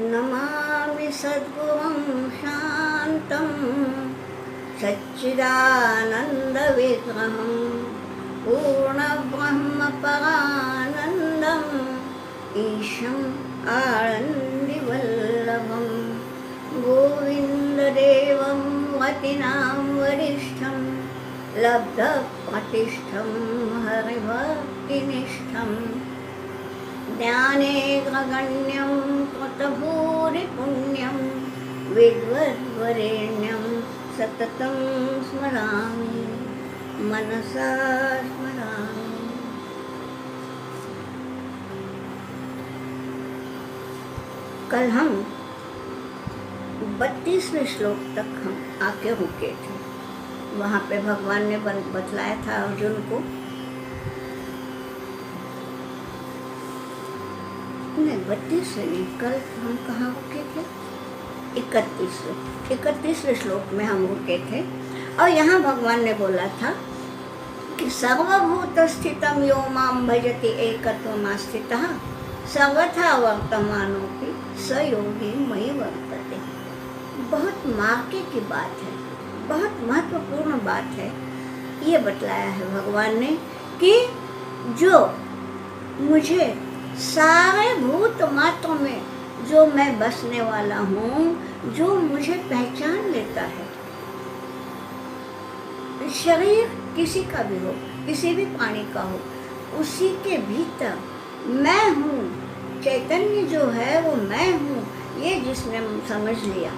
नमामि सद्गुरुं शान्तं सच्चिदानन्दविग्रहं पूर्णब्रह्मपरानन्दम् ईशम् आनन्दिवल्लभं गोविन्ददेवं वतिनां वरिष्ठं लब्धप्रतिष्ठं हरिभक्तिनिष्ठं ज्ञानेग्रगण्यं कृतभूरिपुण्यं विद्वद्वरेण्यं सततं स्मरामि मनसा स्मरामि। कल हम 32वें श्लोक तक हम आके रुके थे। वहाँ पे भगवान ने बतलाया था अर्जुन को, नहीं 32वें नहीं, कल हम कहाँ रुके थे? 31वें श्लोक में हम रुके थे। और यहाँ भगवान ने बोला था कि सर्वभूत स्थितम यो माम भजति एकत्वमास्थितः सर्वथा वर्तमानोऽपि स योगी मयि वर्तते। बहुत मार्के की बात है, बहुत महत्वपूर्ण बात है। ये बतलाया है भगवान ने कि जो मुझे सारे भूत मात्र में जो मैं बसने वाला हूँ, जो मुझे पहचान लेता है, शरीर किसी का भी हो, किसी भी प्राणी का हो, उसी के भीतर मैं हूँ, चैतन्य जो है वो मैं हूँ, ये जिसने समझ लिया,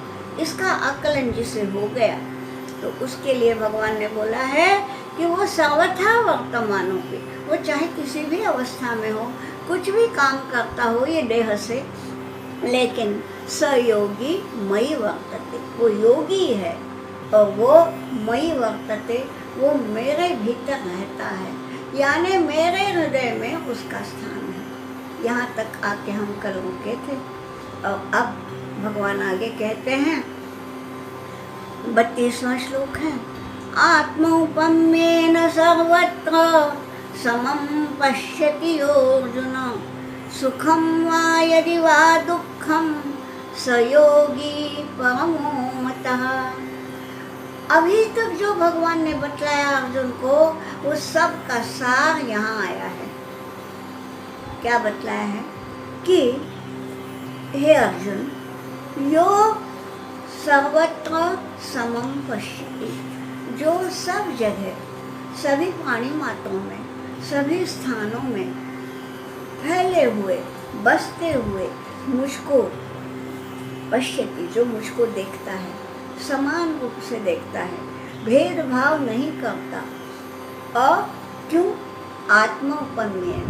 इसका आकलन जिसे हो गया, तो उसके लिए भगवान ने बोला है कि वो सर्वथा वर्तमानों पे, वो चाहे किसी भी अवस्था में हो, कुछ भी काम करता हो ये देह से, लेकिन सयोगी मयि वर्तते, वो योगी है और वो मयि वर्तते, वो मेरे भीतर रहता है, यानी मेरे हृदय में उसका स्थान है। यहाँ तक आके हम कल रुके थे। और अब भगवान आगे कहते हैं, 32वां श्लोक है, आत्मौपम्येन सर्वत्र समं पश्यति योऽर्जुन सुखं वा यदि वा दुःखं स योगी परमो मतः। अभी तक जो भगवान ने बतलाया अर्जुन को, वो सब का सार यहाँ आया है। क्या बतलाया है कि हे अर्जुन, यो सर्वत्र समं पश्यति, जो सब जगह, सभी प्राणी मात्रों में, सभी स्थानों में फैले हुए, बसते हुए मुझको पश्यति, जो मुझको देखता है, समान रूप से देखता है, भेदभाव नहीं करता। और क्यों? आत्मौपम्येन।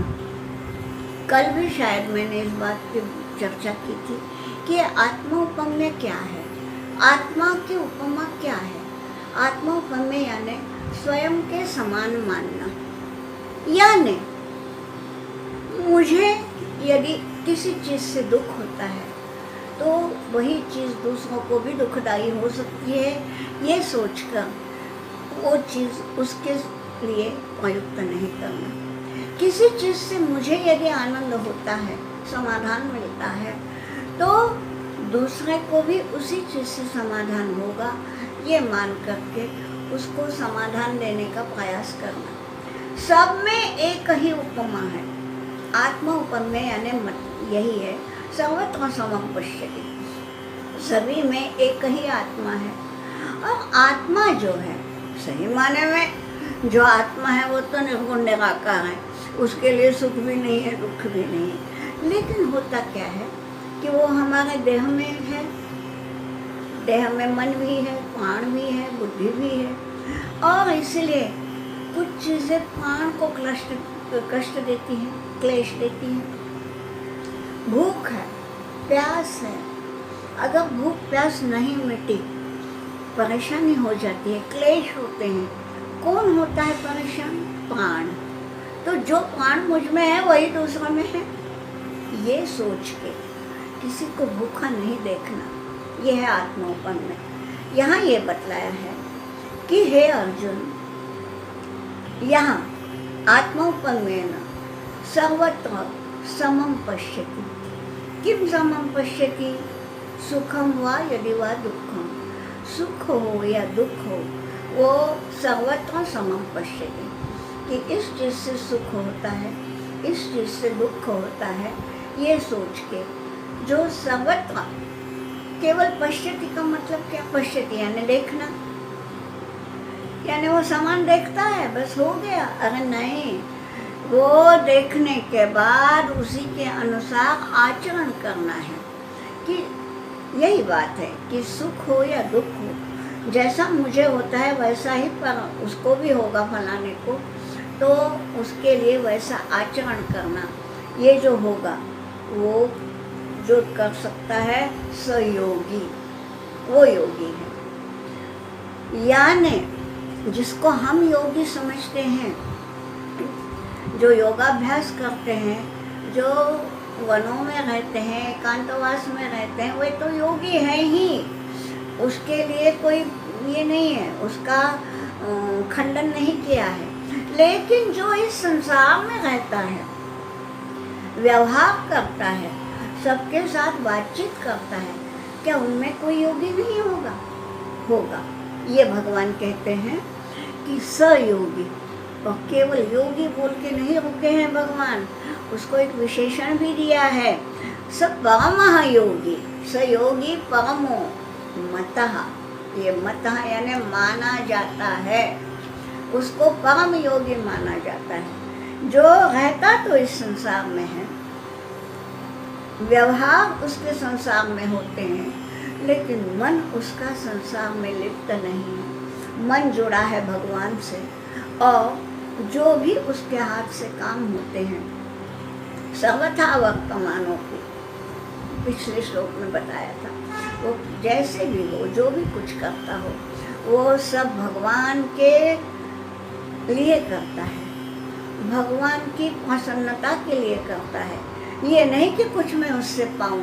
कल भी शायद मैंने इस बात की चर्चा की थी कि आत्मौपम्य क्या है, आत्मा की उपमा क्या है। आत्मौपम्य यानी स्वयं के समान मानना, यानी मुझे यदि किसी चीज़ से दुख होता है तो वही चीज़ दूसरों को भी दुखदायी हो सकती है, ये सोचकर वो चीज़ उसके लिए प्रयुक्त नहीं करना। किसी चीज़ से मुझे यदि आनंद होता है, समाधान मिलता है, तो दूसरे को भी उसी चीज़ से समाधान होगा, ये मान करके उसको समाधान देने का प्रयास करना। सब में एक ही उपमा है। आत्मा उपम्य यानी यही है, सर्वत्र समं पश्यति, सभी में एक ही आत्मा है। और आत्मा जो है, सही माने में जो आत्मा है वो तो निर्गुण निराकार है, उसके लिए सुख भी नहीं है, दुख भी नहीं है। लेकिन होता क्या है कि वो हमारे देह में है, देह में मन भी है, प्राण भी है, बुद्धि भी है। और इसलिए कुछ चीज़ें प्राण को कष्ट देती हैं, क्लेश देती हैं। भूख है, प्यास है, अगर भूख प्यास नहीं मिटी, परेशानी हो जाती है, क्लेश होते हैं। कौन होता है परेशान? प्राण। तो जो प्राण मुझ में है वही दूसरा में है, ये सोच के किसी को भूखा नहीं देखना, यह है आत्मौपम्य। यहाँ ये बतलाया है कि हे अर्जुन, यहाँ आत्मौपम्येन सर्वत्र समं पश्यति, किम समम पश्यति सुखम वा यदि वा दुखम, सुख हो या दुख हो वो सर्वत्र समम पश्यति, कि इस चीज़ से सुख होता है, इस चीज़ से दुख होता है, ये सोच के जो सर्वत्र, केवल पश्यति का मतलब क्या, पश्यति यानी देखना, यानी वो समान देखता है बस हो गया। अरे नहीं, वो देखने के बाद उसी के अनुसार आचरण करना है। कि यही बात है कि सुख हो या दुख हो, जैसा मुझे होता है वैसा ही पर उसको भी होगा फलाने को, तो उसके लिए वैसा आचरण करना, ये जो होगा वो जो कर सकता है सहयोगी, वो योगी है। यानी जिसको हम योगी समझते हैं, जो योगाभ्यास करते हैं, जो वनों में रहते हैं, एकांतवास में रहते हैं, वे तो योगी है ही, उसके लिए कोई ये नहीं है, उसका खंडन नहीं किया है। लेकिन जो इस संसार में रहता है, व्यवहार करता है, सबके साथ बातचीत करता है, क्या उनमें कोई योगी नहीं होगा? होगा। ये भगवान कहते हैं कि सहयोगी, और केवल योगी बोल के नहीं रुके हैं भगवान, उसको एक विशेषण भी दिया है, स परमः योगी, सहयोगी परमो मतः, ये मतः यानी माना जाता है, उसको परम योगी माना जाता है। जो रहता तो इस संसार में है, व्यवहार उसके संसार में होते हैं, लेकिन मन उसका संसार में लिप्त नहीं है, मन जुड़ा है भगवान से, और जो भी उसके हाथ से काम होते हैं सर्वथा वर्तमानों को पिछले श्लोक में बताया था, वो जैसे भी हो, जो भी कुछ करता हो, वो सब भगवान के लिए करता है, भगवान की प्रसन्नता के लिए करता है। ये नहीं कि कुछ मैं उससे पाऊँ,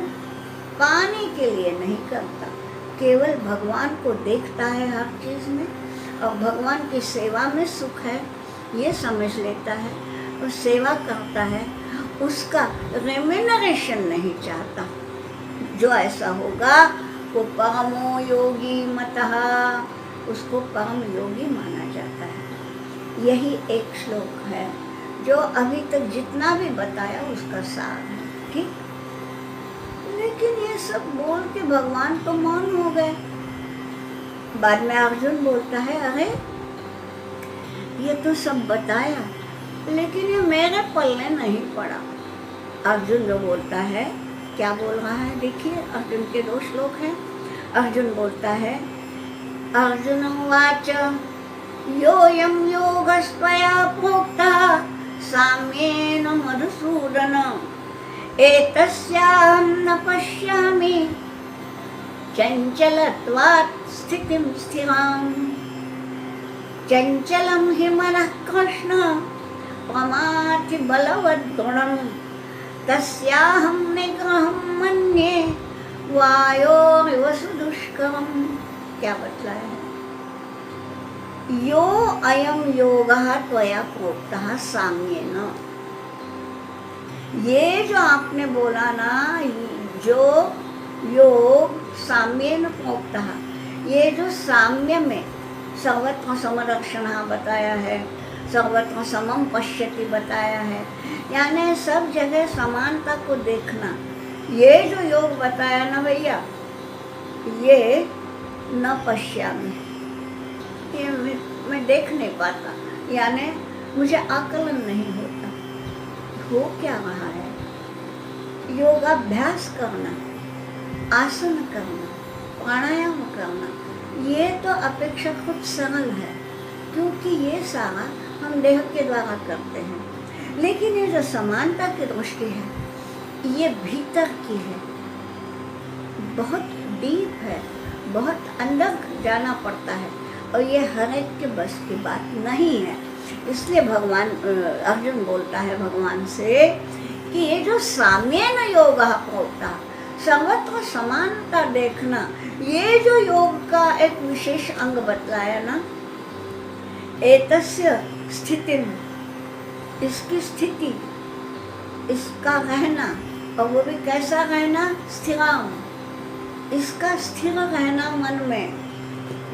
पाने के लिए नहीं करता, केवल भगवान को देखता है हर चीज़ में, और भगवान की सेवा में सुख है ये समझ लेता है और सेवा करता है, उसका रेम्यूनरेशन नहीं चाहता। जो ऐसा होगा वो परमो योगी मतः, उसको परम योगी माना जाता है। यही एक श्लोक है जो अभी तक जितना भी बताया उसका सार है, ठीक। लेकिन ये सब बोल के भगवान तो मौन हो गए। बाद में अर्जुन बोलता है, अरे ये तो सब बताया, लेकिन ये मेरे पल्ले नहीं पड़ा। अर्जुन जो बोलता है, क्या बोल रहा है देखिए, अर्जुन के 2 श्लोक हैं। अर्जुन बोलता है, अर्जुन उवाच योऽयं योगस्त्वया प्रोक्तः साम्येन मधुसूदन, एतस्याहं न पश्यामि चञ्चलत्वात् स्थितिं स्थिराम्। चञ्चलं हि मनः कृष्ण प्रमाथि बलवद्गुणं, तस्याहं निग्रहं मन्ये वायोरिव सुदुष्करम्। क्या बतलाया है? यो अयम योगः त्वया प्रोक्तः साम्येन, ये जो आपने बोला ना, जो योग साम्येन प्रोक्तः, ये जो साम्य में सर्वत्र समदर्शनः बताया है, सर्वत्र समम पश्यति बताया है, यानी सब जगह समानता को देखना, ये जो योग बताया ना भैया, ये न पश्यामि, ये मैं देख नहीं पाता, यानी मुझे आकलन नहीं होता। हो क्या रहा है? योगाभ्यास करना, आसन करना, प्राणायाम करना, ये तो अपेक्षाकृत सरल है, क्योंकि ये सारा हम देह के द्वारा करते हैं। लेकिन ये जो समानता की दृष्टि है, ये भीतर की है, बहुत डीप है, बहुत अंदर जाना पड़ता है, और ये हर एक के बस की बात नहीं है। इसलिए भगवान अर्जुन बोलता है भगवान से कि ये जो साम्येन योगः प्रोक्तः, सर्वत्र समानता देखना, ये जो योग का एक विशेष अंग बतलाया ना, एतस्य स्थितिं, इसकी स्थिति, इसका रहना, और वो भी कैसा रहना, स्थिराम, इसका स्थिर रहना मन में,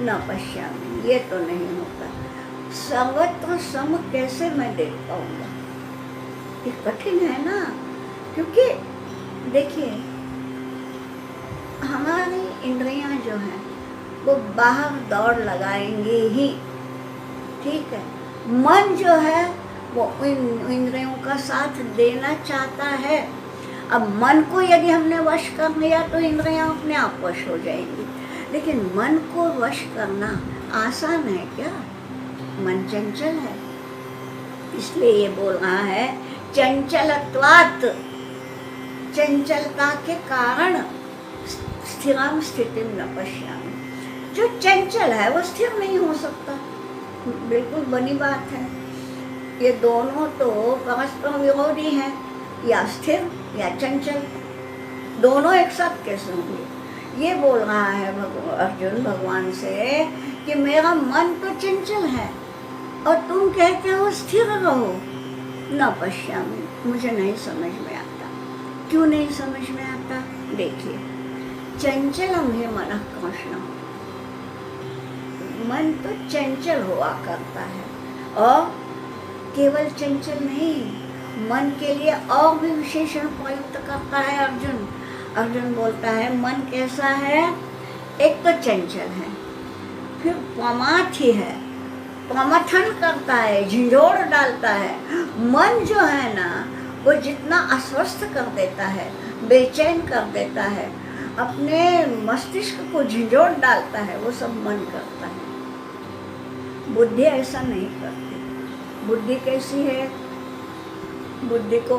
न पश्यामि, ये तो नहीं होता। सर्वत्र सम कैसे मैं देख पाऊंगा, ये कठिन है ना। क्योंकि देखिए हमारी इंद्रियां जो हैं वो बाहर दौड़ लगाएंगे ही, ठीक है। मन जो है वो इंद्रियों का साथ देना चाहता है। अब मन को यदि हमने वश कर लिया तो इंद्रियां अपने आप वश हो जाएंगी, लेकिन मन को वश करना आसान है क्या? मन चंचल है, इसलिए ये बोल रहा है चंचलत्वात्, चंचलता के कारण स्थिराम स्थितिम न पश्यामि। जो चंचल है वो स्थिर नहीं हो सकता, बिल्कुल बनी बात है। ये दोनों तो परस्पर विरोधी हैं, या स्थिर या चंचल, दोनों एक साथ कैसे होंगे? ये बोल रहा है अर्जुन भगवान से कि मेरा मन तो चंचल है और तुम कहते हो स्थिर रहो। न पश्यामि, मुझे नहीं समझ में आता। क्यों नहीं समझ में आता? देखिए, चंचलम है मन कृष्ण, मन तो चंचल हुआ करता है, और केवल चंचल नहीं, मन के लिए और भी विशेषण प्रयुक्त करता है अर्जुन। अर्जुन बोलता है मन कैसा है? एक तो चंचल है, फिर प्रमाथी है, प्रमथन करता है, झिझोड़ डालता है। मन जो है ना वो जितना अस्वस्थ कर देता है, बेचैन कर देता है, अपने मस्तिष्क को झिझोड़ डालता है, वो सब मन करता है। बुद्धि ऐसा नहीं करती। बुद्धि कैसी है? बुद्धि को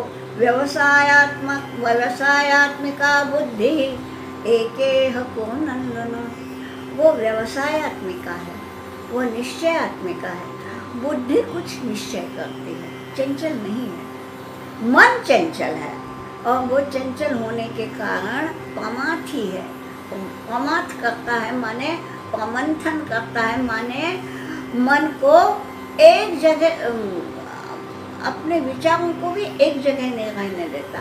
व्यवसायात्मिका बुद्धि एकेह को नंदन, वो व्यवसायात्मिका है, वो निश्चयात्मिका है। बुद्धि कुछ निश्चय करती है, चंचल नहीं है। मन चंचल है, और वो चंचल होने के कारण प्रमाथी है, प्रमाथ करता है, माने प्रमंथन करता है, माने मन को एक जगह, अपने विचारों को भी एक जगह नहीं रहने देता,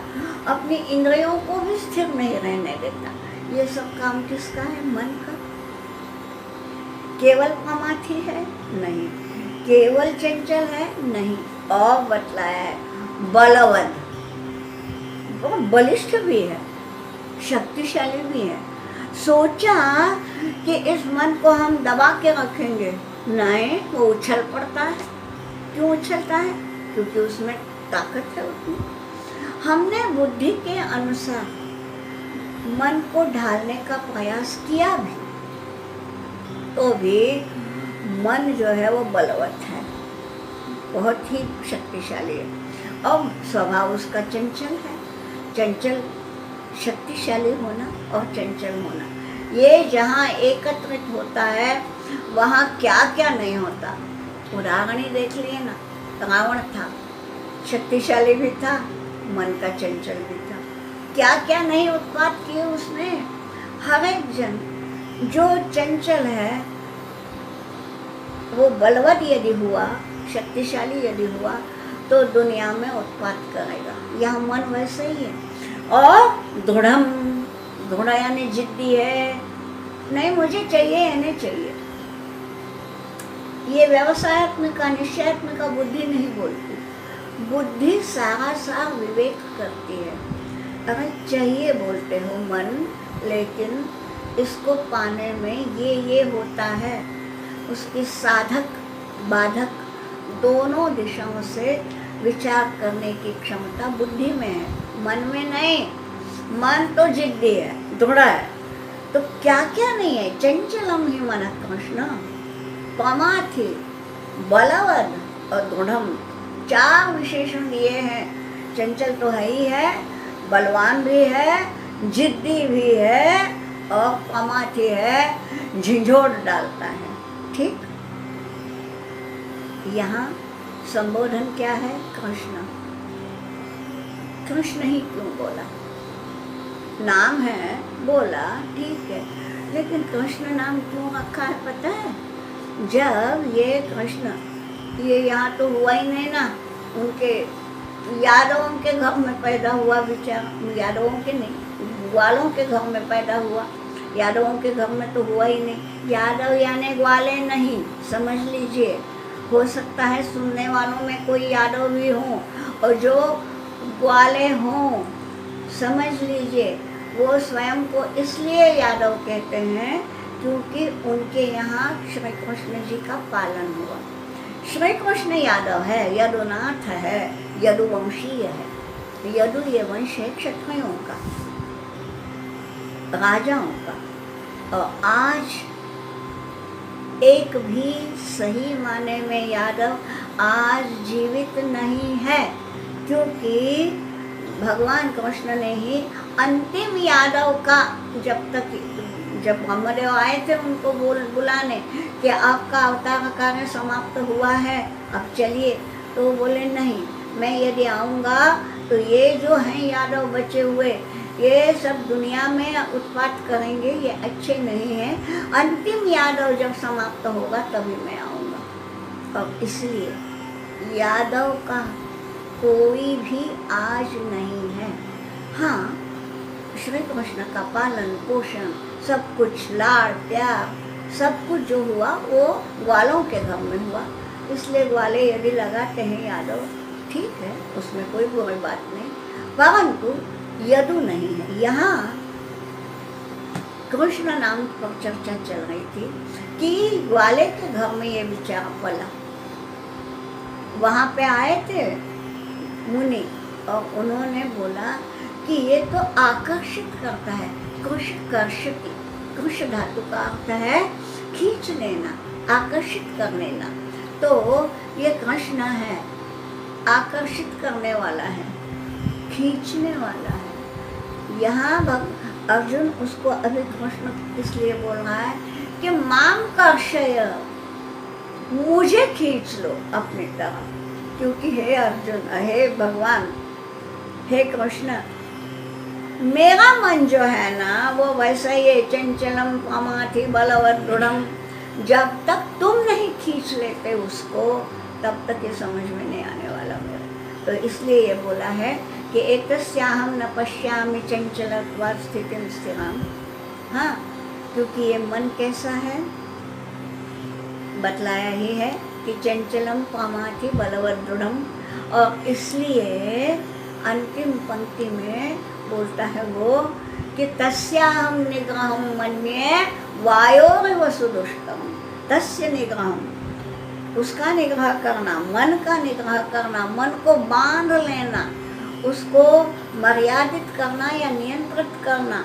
अपनी इंद्रियों को भी स्थिर नहीं रहने देता। ये सब काम किसका है? मन का। केवल प्रमाथी है? नहीं। केवल चंचल है? नहीं। और बतलाया है बलवद, बहुत बलिष्ठ भी है, शक्तिशाली भी है। सोचा कि इस मन को हम दबा के रखेंगे, नहीं, वो उछल पड़ता है। क्यों उछलता है? क्योंकि उसमें ताकत है उतनी। हमने बुद्धि के अनुसार मन को ढालने का प्रयास किया भी, तो भी मन जो है वो बलवत है, बहुत ही शक्तिशाली है, और स्वभाव उसका चंचल है। चंचल, शक्तिशाली होना और चंचल होना, ये जहाँ एकत्रित होता है वहाँ क्या क्या नहीं होता। उदाहरण ही देख लिए ना, रावण था, शक्तिशाली भी था, मन का चंचल भी था, क्या क्या नहीं उत्पात किए उसने। हर एक जन जो चंचल है वो बलवत यदि हुआ, शक्तिशाली यदि हुआ, तो दुनिया में उत्पात करेगा। यह मन वैसे ही है। और दृढ़म, दृढ़ यानी जिद्दी है, नहीं मुझे चाहिए यानी चाहिए। ये व्यवसायत्मिका, निश्चयात्मिका बुद्धि नहीं बोलती। बुद्धि सारा सार विवेक करती है। अगर चाहिए बोलते हो मन, लेकिन इसको पाने में ये होता है, उसकी साधक बाधक दोनों दिशाओं से विचार करने की क्षमता बुद्धि में है, मन में नहीं। मन तो जिद्दी है, दृढ़ है, तो क्या क्या नहीं है? चंचलम ही मन कृष्ण, प्रमाथी, बलवद और दृढ़म, चार विशेषण दिए हैं। चंचल तो है ही है, बलवान भी है, जिद्दी भी है, और प्रमाथी है, झिझोड़ डालता है। ठीक, यहाँ संबोधन क्या है? कृष्ण। कृष्ण ही क्यों बोला? नाम है, बोला, ठीक है, लेकिन कृष्ण नाम क्यों रखा है पता है? जब ये कृष्ण, ये यहाँ तो हुआ ही नहीं ना, उनके यादवों के घर में पैदा हुआ बेचारा, यादवों के नहीं, ग्वालों के घर में पैदा हुआ, यादवों के घर में तो हुआ ही नहीं। यादव यानी ग्वाले नहीं, समझ लीजिए। हो सकता है सुनने वालों में कोई यादव भी हो और जो ग्वाले हों, समझ लीजिए। वो स्वयं को इसलिए यादव कहते हैं क्योंकि उनके यहाँ श्री कृष्ण जी का पालन हुआ। श्री कृष्ण यादव है, यदुनाथ है, यदुवंशीय है। यदु ये वंश है क्षत्रियों का, राजाओं का। और आज एक भी सही माने में यादव आज जीवित नहीं है, क्योंकि भगवान कृष्ण ने ही अंतिम यादव का, जब ब्रह्मदेव आए थे उनको बुलाने कि आपका अवतार कार्य समाप्त हुआ है, अब चलिए, तो बोले नहीं, मैं यदि आऊँगा तो ये जो हैं यादव बचे हुए, ये सब दुनिया में उत्पात करेंगे, ये अच्छे नहीं हैं। अंतिम यादव जब समाप्त होगा तभी मैं आऊँगा। और इसलिए यादव का कोई भी आज नहीं है। हाँ, श्री कृष्ण का पालन पोषण सब कुछ, लाड़ प्यार सब कुछ जो हुआ वो ग्वालों के घर में हुआ। इसलिए ग्वाले यदि लगाते हैं यादव, ठीक है, उसमें कोई बुरी बात नहीं, परंतु यदु नहीं है। यहाँ कृष्ण नाम पर चर्चा चल रही थी कि ग्वाले के घर में ये बेचारा पला। वहाँ पे आए थे मुनि और उन्होंने बोला कि ये तो आकर्षित करता है, कृष कर्षति, कृष धातु का अर्थ है खींच लेना, आकर्षित कर लेना। तो ये कृष्ण है, आकर्षित करने वाला है, खींचने वाला है। यहाँ अर्जुन उसको अभी कृष्ण इसलिए बोल रहा है कि माम कर्षय, मुझे खींच लो अपनी तरफ, क्योंकि हे अर्जुन, हे भगवान, हे कृष्ण, मेरा मन जो है ना वो वैसा ही चंचलम प्रमाथि बलवत दृढ़म। जब तक तुम नहीं खींच लेते उसको, तब तक ये समझ में नहीं आने वाला मेरा। तो इसलिए ये बोला है कि एतस्याहं न पश्यामि चंचलत्वात् स्थितिं स्थिराम्। हाँ, क्योंकि ये मन कैसा है बतलाया ही है कि चंचलम प्रमाथि बलवत दृढ़म। और इसलिए अंतिम पंक्ति में बोलता है वो कि तस्याहं निग्रहं मन्ये वायोरिव सुदुष्टम। तस्य निग्रहं, उसका निग्रह करना, मन का निग्रह करना, मन को बांध लेना, उसको मर्यादित करना या नियंत्रित करना,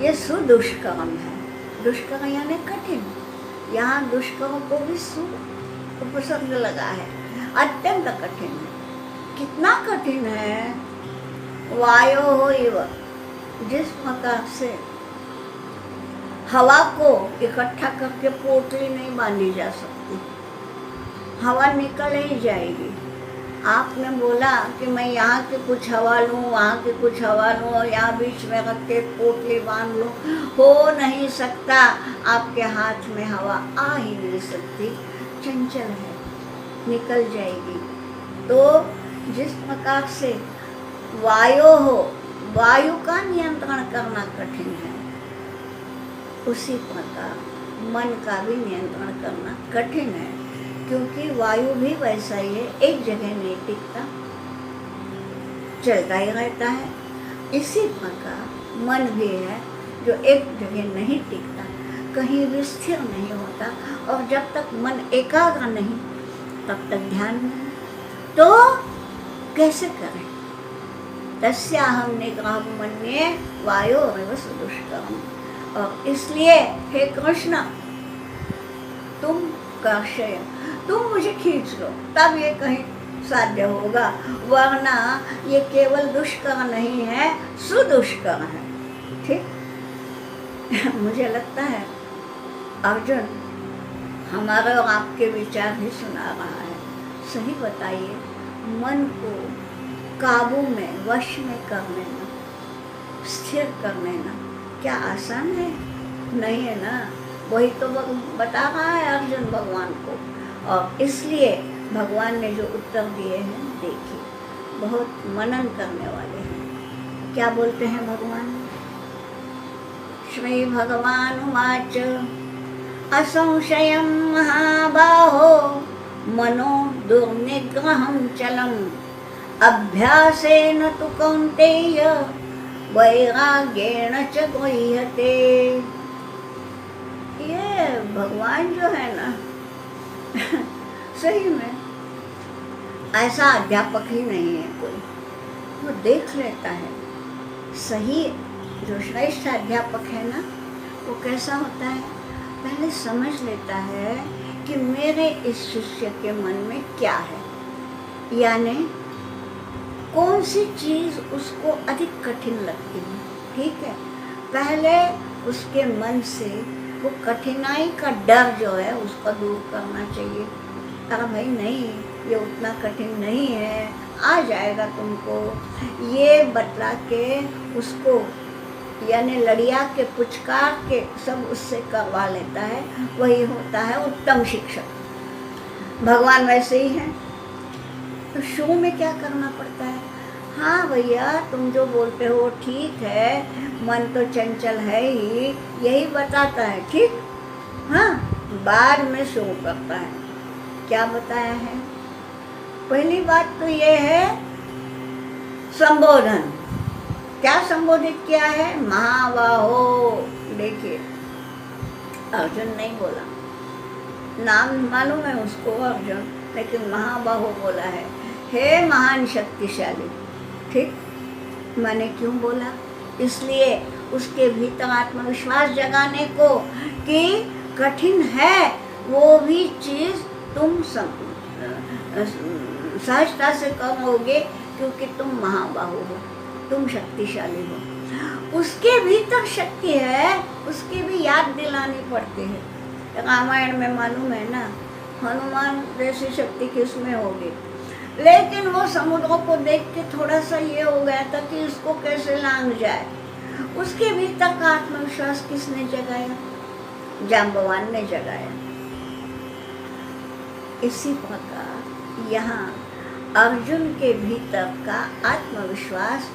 ये सुदुष्कर्म है। दुष्कर्म यानी कठिन। यहाँ दुष्कर्म को भी सु उपसर्ग लगा है, अत्यंत कठिन है। कितना कठिन है? वायो हो इव, जिस प्रकार से हवा को इकट्ठा करके पोटली नहीं बांधी जा सकती, हवा निकल ही जाएगी। आपने बोला कि मैं यहाँ की कुछ हवा लूँ, वहाँ की कुछ हवा लूँ और यहाँ बीच में रख के पोटली बांध लूँ, हो नहीं सकता। आपके हाथ में हवा आ ही नहीं सकती, चंचल है, निकल जाएगी। तो जिस प्रकार से वायु हो, वायु का नियंत्रण करना कठिन है, उसी प्रकार मन का भी नियंत्रण करना कठिन है, क्योंकि वायु भी वैसा ही है, एक जगह नहीं टिकता, चलता ही रहता है। इसी प्रकार मन भी है जो एक जगह नहीं टिकता, कहीं भी स्थिर नहीं होता। और जब तक मन एकाग्र नहीं, तब तक ध्यान नहीं। तो कैसे करें? तस्याहं निग्रहं मन्ये वायोरिव सुदुष्करम्। और इसलिए हे कृष्ण, तुम कर्षय, तुम मुझे खींच लो, तब ये कहीं साध्य होगा, वरना ये केवल दुष्कर नहीं है, सुदुष्कर है। ठीक मुझे लगता है अर्जुन हमारे और आपके विचार ही सुना रहा है। सही बताइए, मन को काबू में, वश में कर लेना, स्थिर कर लेना क्या आसान है? नहीं है ना। वही तो बता रहा है अर्जुन भगवान को। और इसलिए भगवान ने जो उत्तर दिए हैं देखिए, बहुत मनन करने वाले हैं। क्या बोलते हैं भगवान? श्री भगवान उवाच असंशयं महाबाहो मनो दुर्निग्रहं चलम् अभ्यासेन तु कौन्तेय वैराग्येण च गृह्यते। ये भगवान जो है ना सही में ऐसा अध्यापक ही नहीं है कोई, वो देख लेता है। सही जो श्रेष्ठ अध्यापक है ना, वो कैसा होता है, पहले समझ लेता है कि मेरे इस शिष्य के मन में क्या है, यानी कौन सी चीज़ उसको अधिक कठिन लगती है। ठीक है, पहले उसके मन से वो कठिनाई का डर जो है उसको दूर करना चाहिए। अरे भाई नहीं, ये उतना कठिन नहीं है, आ जाएगा तुमको, ये बतला के उसको यानी लड़िया के पुचकार के सब उससे करवा लेता है। वही होता है उत्तम शिक्षक। भगवान वैसे ही हैं। तो शुरू में क्या करना पड़ता है, हाँ भैया तुम जो बोलते हो ठीक है, मन तो चंचल है ही, यही बताता है, ठीक। हाँ, बाद में शुरू करता है। क्या बताया है? पहली बात तो ये है संबोधन। क्या संबोधित किया है? महाबाहो। देखिए, अर्जुन नहीं बोला, नाम मालूम है उसको अर्जुन, लेकिन महाबाहो बोला है, हे महान शक्तिशाली। ठीक, मैंने क्यों बोला? इसलिए उसके भीतर आत्मविश्वास जगाने को कि कठिन है वो भी चीज़ तुम सहजता से करोगे, क्योंकि तुम महाबाहु हो, तुम शक्तिशाली हो। उसके भीतर शक्ति है, उसकी भी याद दिलानी पड़ती है। रामायण में मालूम है ना, हनुमान जैसी शक्ति किसमें होगी, लेकिन वो समुद्रों को देख के थोड़ा सा ये हो गया था कि इसको कैसे लांघ जाए। उसके भीतर का आत्मविश्वास किसने जगाया? जाम्बवान ने जगाया। इसी प्रकार यहाँ अर्जुन के भीतर का आत्मविश्वास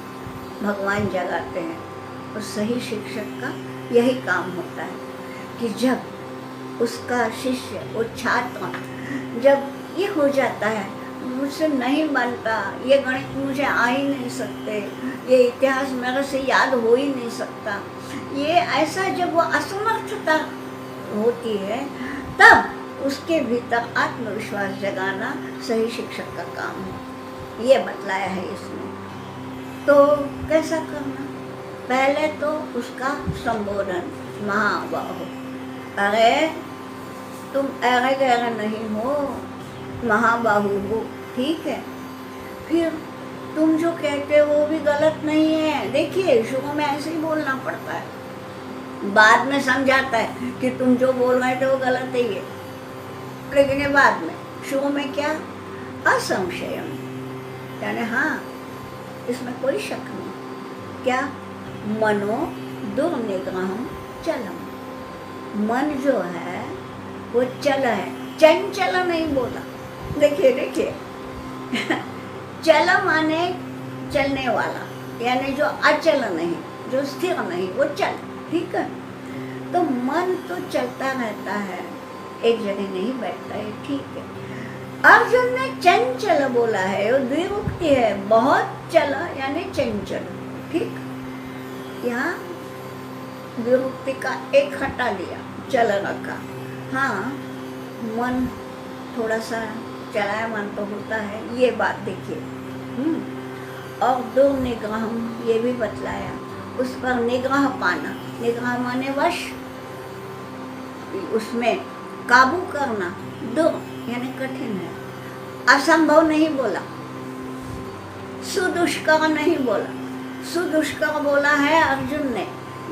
भगवान जगाते हैं। और सही शिक्षक का यही काम होता है कि जब उसका शिष्य, वो छात्र जब ये हो जाता है, मुझसे नहीं बनता, ये गणित मुझे आ ही नहीं सकते, ये इतिहास मेरे से याद हो ही नहीं सकता, ये ऐसा जब वो असमर्थता होती है, तब उसके भीतर आत्मविश्वास जगाना सही शिक्षक का काम है। ये बतलाया है इसमें। तो कैसा करना? पहले तो उसका संबोधन, महाबाहु। अरे तुम अरे गहरे नहीं हो, महाबाहु हो, ठीक है। फिर तुम जो कहते हो वो भी गलत नहीं है। देखिए, शुरू में ऐसे ही बोलना पड़ता है, बाद में समझाता है कि तुम जो बोल रहे थे वो गलत है ये, लेकिन ये बाद में। शुरू में क्या? असंशयम, यानी हाँ, इसमें कोई शक नहीं। क्या? मनो दुर्निग्रहं चलम। मन जो है वो चल है, चंचल नहीं बोला। देखिए देखिए चल माने चलने वाला, यानी जो अचल नहीं, जो स्थिर नहीं, वो चल, ठीक है। तो मन तो चलता रहता है, एक जगह नहीं बैठता है, ठीक है। अर्जुन ने चंचल बोला है, वो द्विरुक्ति है, बहुत चला यानी चंचल, ठीक। यहाँ द्विरुक्ति का एक हटा लिया, चल रखा। हाँ, मन थोड़ा सा चलायमान तो होता है, ये बात देखिए। और दुर्निग्रह, ये भी बतलाया, उस पर निग्रह पाना। निग्रह माने वश, उसमें काबू करना। दुर यानी कठिन है, असंभव नहीं बोला, सुदुष्कर नहीं बोला। सुदुष्कर बोला है अर्जुन ने,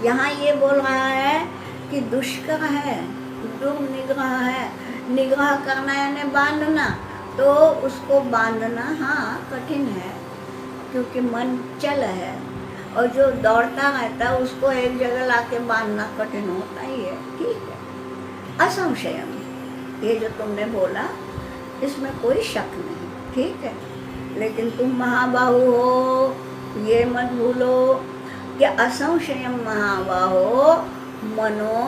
यहाँ ये बोल रहा है कि दुष्कर है, दुर्निग्रह है। निग्रह करना यानी बांधना, तो उसको बांधना हाँ कठिन है, क्योंकि मन चल है, और जो दौड़ता रहता है उसको एक जगह लाके बांधना कठिन होता ही है, ठीक है। असंशयम, ये जो तुमने बोला इसमें कोई शक नहीं, ठीक है। लेकिन तुम महाबाहु हो, ये मत भूलो कि असंशयम महाबाहो मनो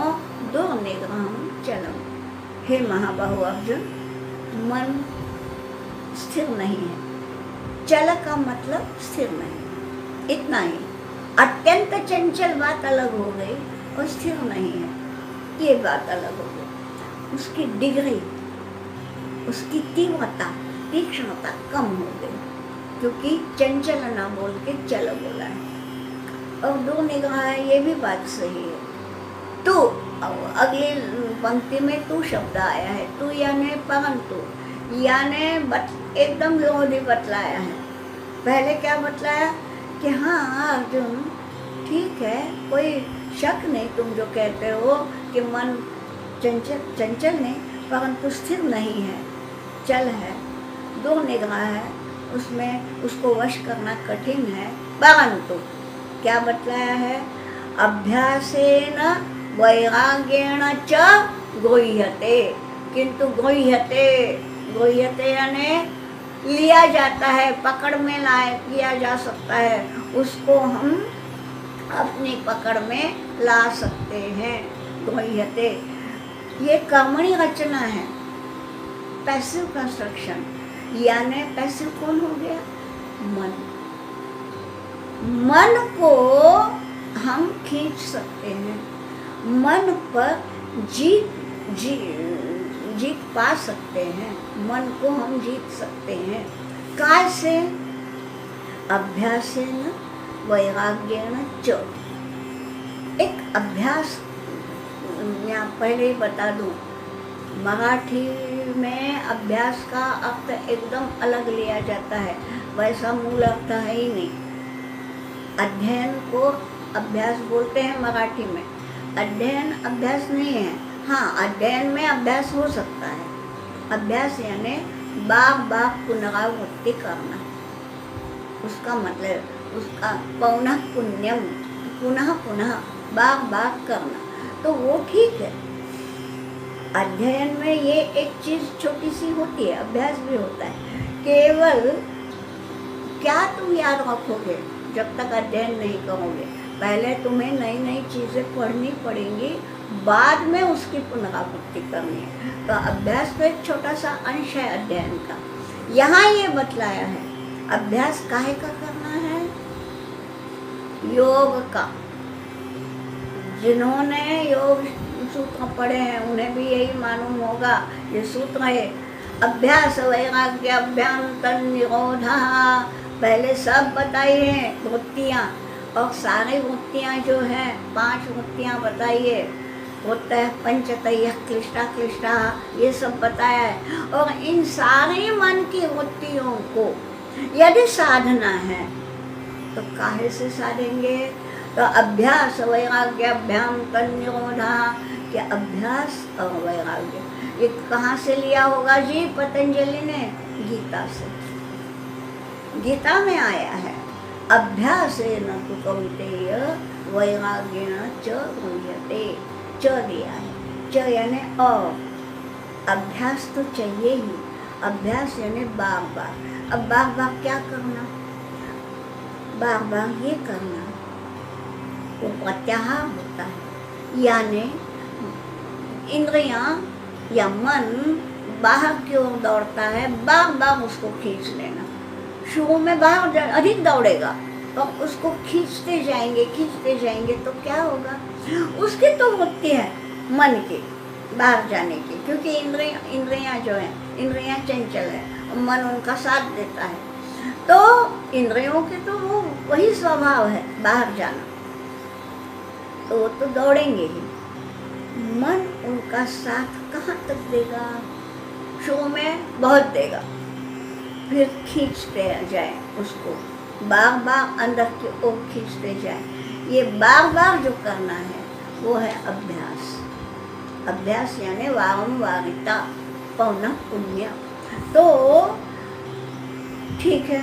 दुर्निग्रहम चलम। हे महाबाहु अर्जुन, मन स्थिर नहीं है। चल का मतलब स्थिर नहीं, इतना ही। अत्यंत चंचल बात अलग हो गई और स्थिर नहीं है, ये बात अलग हो गई। उसकी डिग्री, उसकी तीव्रता, तीक्ष्णता कम हो गई, क्योंकि चंचल ना बोल के चल बोला है। और दो निगाह है, ये भी बात सही है। तू, अगली पंक्ति में तू शब्द आया है। तू यानी परंतु, यानी एकदम विरोधी बतलाया है। पहले क्या बतलाया कि हाँ अर्जुन ठीक है, कोई शक नहीं, तुम जो कहते हो कि मन चंचल नहीं परंतु स्थिर नहीं है, चल है, दो निगाह है, उसमें उसको वश करना कठिन है। परंतु क्या बतलाया है? अभ्यासेन वैराग्येण च गृह्यते। किंतु गृह्यते यानी लिया जाता है, पकड़ में लिया जा सकता है, उसको हम अपनी पकड़ में ला सकते हैं। गृह्यते ये कर्मणी रचना है, पैसिव कंस्ट्रक्शन। यानी पैसिव कौन हो गया? मन को हम खींच सकते हैं, मन पर जीत पा सकते हैं, मन को हम जीत सकते हैं। कैसे? अभ्यासेन वैराग्येण च। एक अभ्यास यहाँ पहले ही बता दूं, मराठी में अभ्यास का अर्थ एकदम अलग लिया जाता है, वैसा मूल अर्थ है ही नहीं। अध्ययन को अभ्यास बोलते हैं मराठी में, अध्ययन अभ्यास नहीं है। हाँ, अध्ययन में अभ्यास हो सकता है। अभ्यास यानी बार बार पुनरावृत्ति करना, उसका मतलब उसका पौनः पुण्यम, पुनः पुनः बार बार करना, तो वो ठीक है। अध्ययन में ये एक चीज छोटी सी होती है, अभ्यास भी होता है। केवल क्या तुम याद रखोगे जब तक अध्ययन नहीं करोगे? पहले तुम्हें नई नई चीजें पढ़नी पड़ेंगी, बाद में उसकी पुनरावृत्ति करनी है। तो अभ्यास तो एक छोटा सा अंश है अध्ययन का। यहाँ ये बतलाया है अभ्यास काहे का करना है? योग का। जिन्होंने योग सूत्र पढ़े हैं उन्हें भी यही मालूम होगा। ये सूत्र है अभ्यास वैराग्य अभ्यंतर निरोधा। पहले सब बताई हैं वृत्तियाँ, और सारी वृत्तियाँ जो हैं 5 वृत्तियाँ बताइए, होता है पंचतयः क्लिष्टा क्लिष्टा, ये सब बताया है। और इन सारे मन की वृत्तियों को यदि साधना है तो काहे से साधेंगे? तो अभ्यास वैराग्य अभ्यंतर निरोधा के अभ्यास और वैराग्य ये कहाँ से लिया होगा जी? पतंजलि ने गीता से, गीता में आया है। अभ्यासेन तु कौन्तेय वैराग्येण च गृह्यते। च दिया है, च यानी और। अभ्यास तो चाहिए ही, अभ्यास यानी बार बार। अब बार बार क्या करना? बार बार ये करना, वो प्रत्याहार होता है। यानी इंद्रियां या मन बाहर की ओर दौड़ता है, बार बार उसको खींच लेना। शुरू में बाहर अधिक दौड़ेगा और उसको खींचते जाएंगे तो क्या होगा? उसकी तो वृत्ति है मन की बाहर जाने की, क्योंकि इंद्रियां जो है, इंद्रियां चंचल है और मन उनका साथ देता है। तो इंद्रियों के तो वो वही स्वभाव है बाहर जाना, तो वो तो दौड़ेंगे ही। मन उनका साथ कहाँ तक देगा? शुरू में बहुत देगा, फिर खींचते जाए उसको, बार बार अंदर की ओर खींचते जाए। ये बार बार जो करना है वो है अभ्यास। अभ्यास यानी वारंवारिता, पौनः पुण्य। तो ठीक है,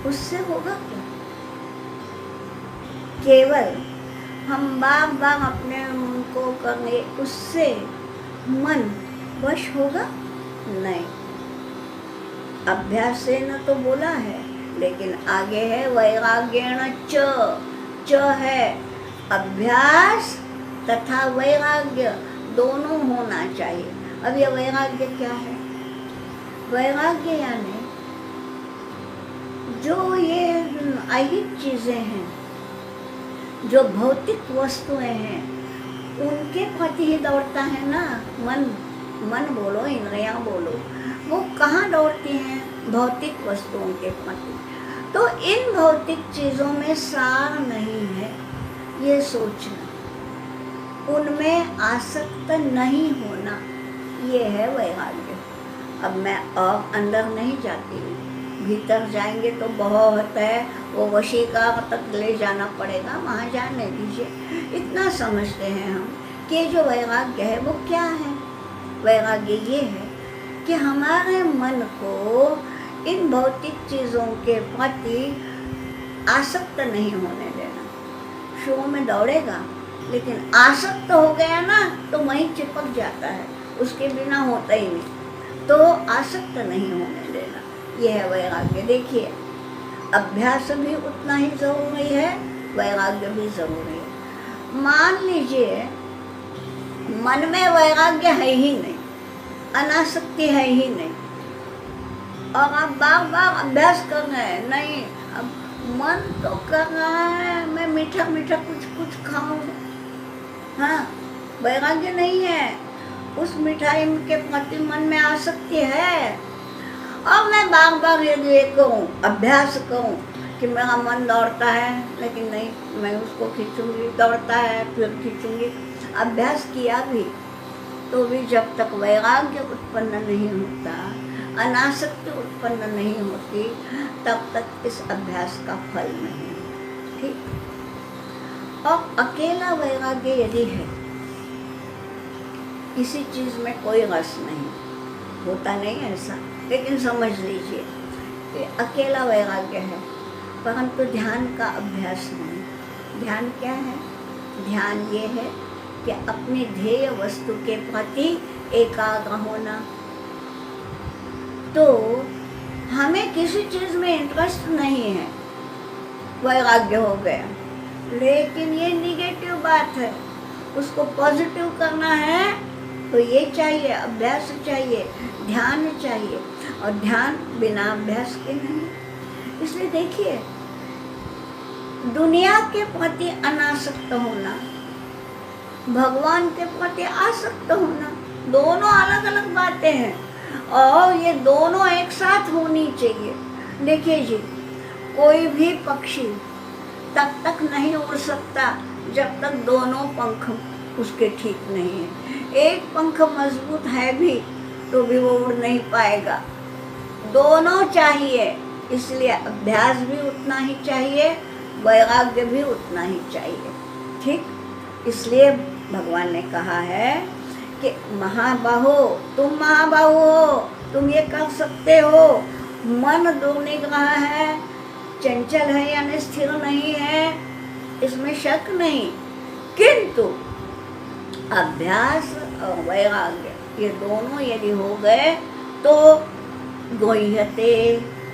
उससे होगा क्या? केवल हम बार बार अपने मन को करने, उससे मन वश होगा? नहीं। अभ्यास से न तो बोला है, लेकिन आगे है वैराग्येण च है अभ्यास तथा वैराग्य दोनों होना चाहिए। अब यह वैराग्य क्या है? वैराग्य यानी जो ये ऐहिक चीजें हैं, जो भौतिक वस्तुएं हैं, उनके प्रति ही दौड़ता है ना मन बोलो, इंद्रियां बोलो, वो कहाँ दौड़ती हैं? भौतिक वस्तुओं के प्रति। तो इन भौतिक चीजों में सार नहीं है, ये सोचना, उनमें आसक्त नहीं होना, ये है वैराग्य। अब मैं और अंदर नहीं जाती हूँ, भीतर जाएंगे तो बहुत है, वो वशीकार तक ले जाना पड़ेगा, वहाँ जाने दीजिए। इतना समझते हैं हम कि जो वैराग्य है वो क्या है? वैराग्य ये है कि हमारे मन को इन भौतिक चीज़ों के प्रति आसक्त नहीं होने देना। शो में दौड़ेगा, लेकिन आसक्त हो गया ना तो वहीं चिपक जाता है, उसके बिना होता ही नहीं। तो आसक्त नहीं होने देना, यह है वैराग्य। देखिए, अभ्यास भी उतना ही जरूरी है, वैराग्य भी जरूरी है। मान लीजिए मन में वैराग्य है ही नहीं, अनासक्ति है ही नहीं, और आप बार बार अभ्यास कर रहे हैं, नहीं अब मन तो कर रहा है मैं मीठा मीठा कुछ खाऊं, हाँ वैराग्य नहीं है, उस मिठाई के प्रति मन में आसक्ति है। और मैं बार बार ये कहूँ, अभ्यास कहूँ कि मेरा मन दौड़ता है, लेकिन नहीं, मैं उसको खींचूंगी, दौड़ता है फिर खींचूंगी, अभ्यास किया भी तो भी जब तक वैराग्य उत्पन्न नहीं होता, अनासक्ति उत्पन्न नहीं होती, तब तक इस अभ्यास का फल नहीं। ठीक। और अकेला वैराग्य यदि है, किसी चीज में कोई रस नहीं, होता नहीं ऐसा, लेकिन समझ लीजिए कि अकेला वैराग्य है, परंतु ध्यान का अभ्यास नहीं। ध्यान क्या है? ध्यान ये है कि अपनी ध्येय वस्तु के प्रति एकाग्र होना। तो हमें किसी चीज में इंटरेस्ट नहीं है, वैराग्य हो गया, लेकिन ये निगेटिव बात है, उसको पॉजिटिव करना है तो ये चाहिए, अभ्यास चाहिए, ध्यान चाहिए, और ध्यान बिना अभ्यास के नहीं। इसलिए देखिए, दुनिया के प्रति अनासक्त होना, भगवान के प्रति आसक्त होना, दोनों अलग अलग बातें हैं, और ये दोनों एक साथ होनी चाहिए। देखिए जी, कोई भी पक्षी तब तक नहीं उड़ सकता जब तक दोनों पंख उसके ठीक नहीं है। एक पंख मजबूत है भी तो भी वो उड़ नहीं पाएगा, दोनों चाहिए। इसलिए अभ्यास भी उतना ही चाहिए, वैराग्य भी उतना ही चाहिए। ठीक। इसलिए भगवान ने कहा है कि महाबाहो, तुम महाबाहो हो, तुम ये कर सकते हो। मन दुर्निग्रह है, चंचल है यानी स्थिर नहीं है, इसमें शक नहीं, किंतु अभ्यास और वैराग्य ये दोनों यदि हो गए तो गोह्यते,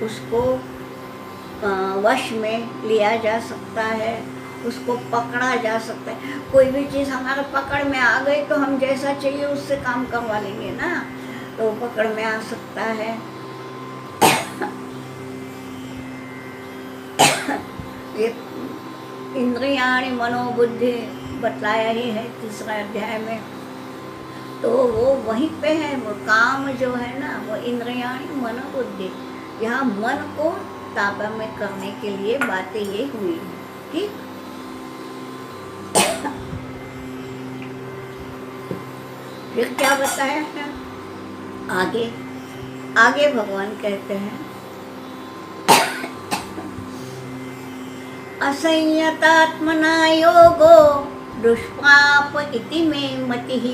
उसको वश में लिया जा सकता है, उसको पकड़ा जा सकता है। कोई भी चीज़ हमारे पकड़ में आ गई तो हम जैसा चाहिए उससे काम करवा लेंगे ना, तो पकड़ में आ सकता है। ये इंद्रियाणि मनोबुद्धि बतलाया ही है तीसरा अध्याय में, तो वो वहीं पे है। वो काम जो है ना, वो इंद्रियाणि मनोबुद्धि, यहाँ मन को ताबा में करने के लिए बातें ये हुई है। ठीक। फिर क्या बताया है आगे? आगे भगवान कहते हैं, असंयतात्मना योगो दुष्प्राप इति मे मतिः,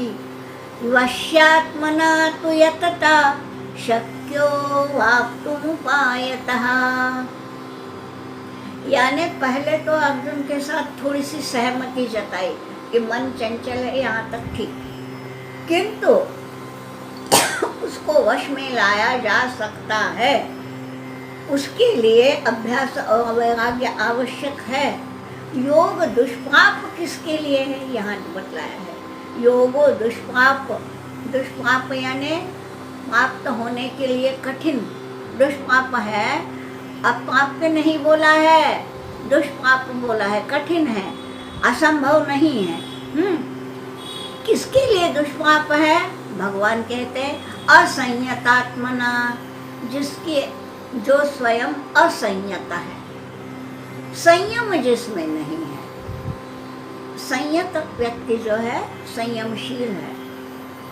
वश्यात्मना तु यतता शक्यो वाप्तुमुपायतः। यानी पहले तो अर्जुन के साथ थोड़ी सी सहमति जताई कि मन चंचल है, यहाँ तक ठीक, किंतु उसको वश में लाया जा सकता है। उसके लिए अभ्यास और वैराग्य आवश्यक है। योग दुष्प्राप किसके लिए है, यहाँ बतलाया है। योगो दुष्प्राप, दुष्प्राप यानी प्राप्त होने के लिए कठिन, दुष्प्राप है, अप्राप्य नहीं बोला है, दुष्प्राप बोला है, कठिन है, असंभव नहीं है। किसके लिए दुष्प्राप है? भगवान कहते हैं असंयतात्मना, जिसके जो स्वयं असंयता है, संयम जिसमें नहीं है। संयत व्यक्ति जो है संयमशील है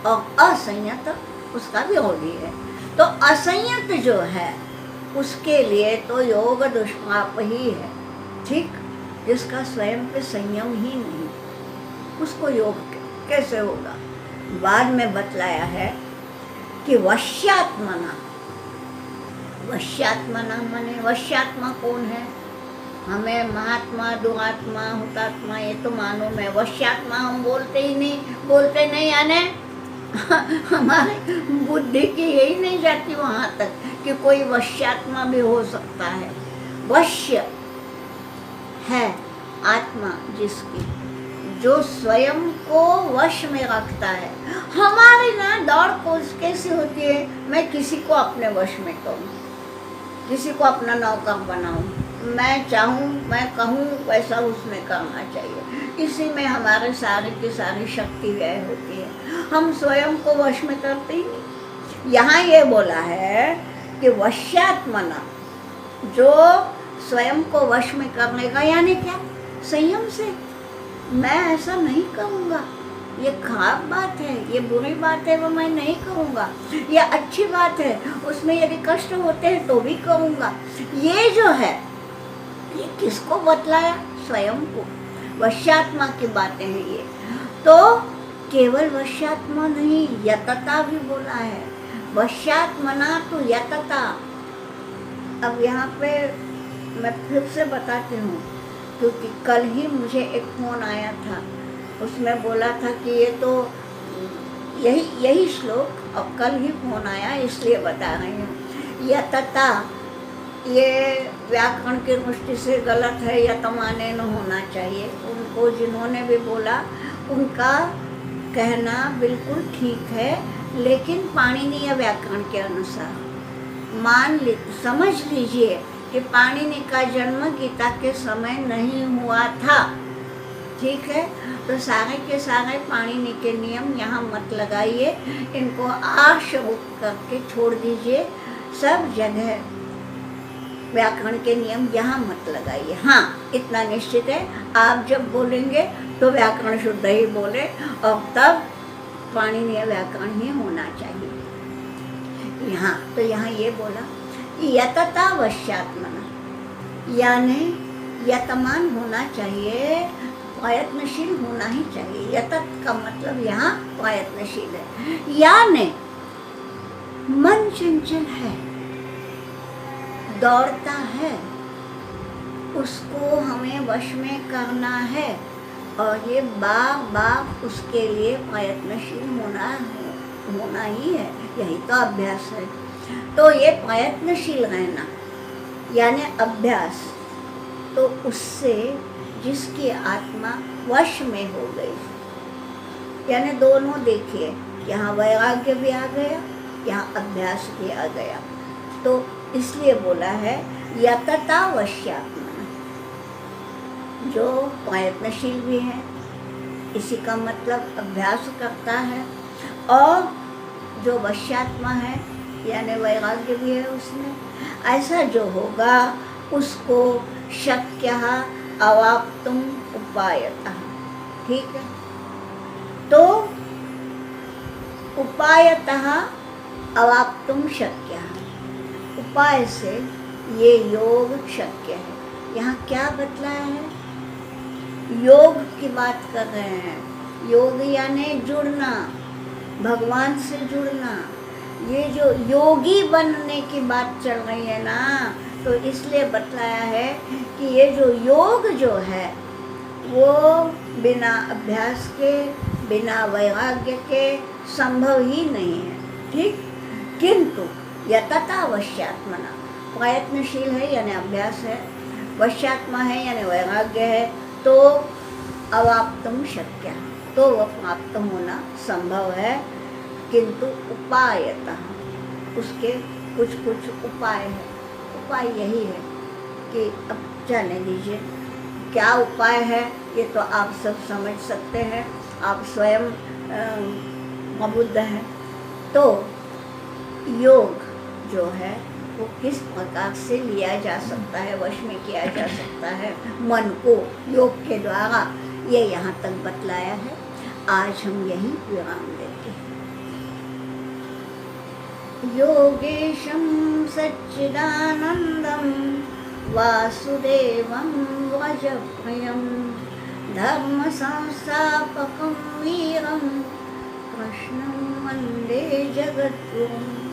और असंयत उसका विरोधी है। तो असंयत जो है उसके लिए तो योग दुष्प्राप ही है, ठीक। जिसका स्वयं पे संयम ही नहीं, उसको योग कैसे होगा? बाद में बतलाया है कि वश्यात्मना, वश्यात्मना माने वश्यात्मा कौन है? हमें महात्मा, दुरात्मा, हुतात्मा ये तो मानो में, वश्यात्मा हम बोलते ही नहीं, बोलते नहीं, यानी हमारे बुद्धि की यही नहीं जाती वहाँ तक कि कोई वश्यात्मा भी हो सकता है। वश्य है आत्मा जिसकी, जो स्वयं को वश में रखता है। हमारी ना दौड़ कोशिश कैसी होती है, मैं किसी को अपने वश में करूँ, किसी को अपना नौकर बनाऊँ, मैं चाहूँ, मैं कहूँ वैसा उसने करना चाहिए। इसी में हमारे सारी की सारी शक्ति व्यय होती है, हम स्वयं को वश में करते ही नहीं। यहाँ ये बोला है कि वश्यात्मना, जो स्वयं को वश में करने का, यानी क्या? संयम से, मैं ऐसा नहीं करूँगा, ये खराब बात है, ये बुरी बात है, वो मैं नहीं करूँगा, ये अच्छी बात है, उसमें यदि कष्ट होते हैं तो भी करूँगा। ये जो है ये किसको बतलाया? स्वयं को। वश्यात्मा की बातें हैं ये। तो केवल वश्यात्मा नहीं, यतता भी बोला है। वश्यात्मना तो यतता। अब यहाँ पे मैं फिर से बताती हूँ, क्योंकि कल ही मुझे एक फ़ोन आया था, उसमें बोला था कि ये तो यही श्लोक, अब कल ही फ़ोन आया इसलिए बता रही हूँ। यतता ये व्याकरण की दृष्टि से गलत है, यतमाने न होना चाहिए। उनको जिन्होंने भी बोला उनका कहना बिल्कुल ठीक है, लेकिन पाणिनीय व्याकरण के अनुसार समझ लीजिए कि पाणिनि का जन्म गीता के समय नहीं हुआ था, ठीक है। तो सारे के सारे पाणिनि के नियम यहाँ मत लगाइए, इनको आशुभ करके छोड़ दीजिए। सब जगह व्याकरण के नियम यहाँ मत लगाइए। हाँ, इतना निश्चित है, आप जब बोलेंगे तो व्याकरण शुद्ध ही बोले, और तब पाणिनीय व्याकरण ही होना चाहिए। यहाँ तो यहाँ ये बोला यतता वश्यात्मना, यानी यतमान होना चाहिए, प्रयत्नशील होना ही चाहिए। यतत का मतलब यहाँ प्रयत्नशील है, यानी मन चंचल है, दौड़ता है, उसको हमें वश में करना है, और ये बार बार उसके लिए प्रयत्नशील होना ही है, यही तो अभ्यास है। तो ये प्रयत्नशील रहना यानी अभ्यास, तो उससे जिसकी आत्मा वश में हो गई, यानी दोनों देखिए, यहाँ वैराग्य भी आ गया, यहाँ अभ्यास भी आ गया। तो इसलिए बोला है यतता वश्यात्मना, जो प्रयत्नशील भी है, इसी का मतलब अभ्यास करता है, और जो वश्यात्मा है यानी वैराग्य भी है उसमें, ऐसा जो होगा उसको शक्यः अवाप्तुम उपायतः, ठीक है। तो उपायतः अवाप्तुम शक्यः, उपाय से ये योग शक्य है। यहाँ क्या बतलाया है? योग की बात कर रहे हैं। योग यानी जुड़ना, भगवान से जुड़ना। ये जो योगी बनने की बात चल रही है ना, तो इसलिए बतलाया है कि ये जो योग जो है वो बिना अभ्यास के, बिना वैराग्य के संभव ही नहीं है, ठीक। किंतु यतता वश्यात्मना, प्रयत्नशील है यानी अभ्यास है, वश्यात्मा है यानी वैराग्य है, तो अवाप्तुम शक्य, तो वह प्राप्त होना संभव है। किंतु उपायतः, उसके कुछ कुछ उपाय है। उपाय यही है कि अब जाने दीजिए क्या उपाय है, ये तो आप सब समझ सकते हैं, आप स्वयं प्रबुद्ध हैं। तो योग जो है वो किस प्रकार से लिया जा सकता है, वश में किया जा सकता है मन को योग के द्वारा, ये यहाँ तक बतलाया है। आज हम यही विराम देते हैं। योगेशं सच्चिदानंदं वासुदेवं व्रजप्रियं धर्म संस्थापकं वीरं कृष्णं वन्दे जगद्गुरुम्।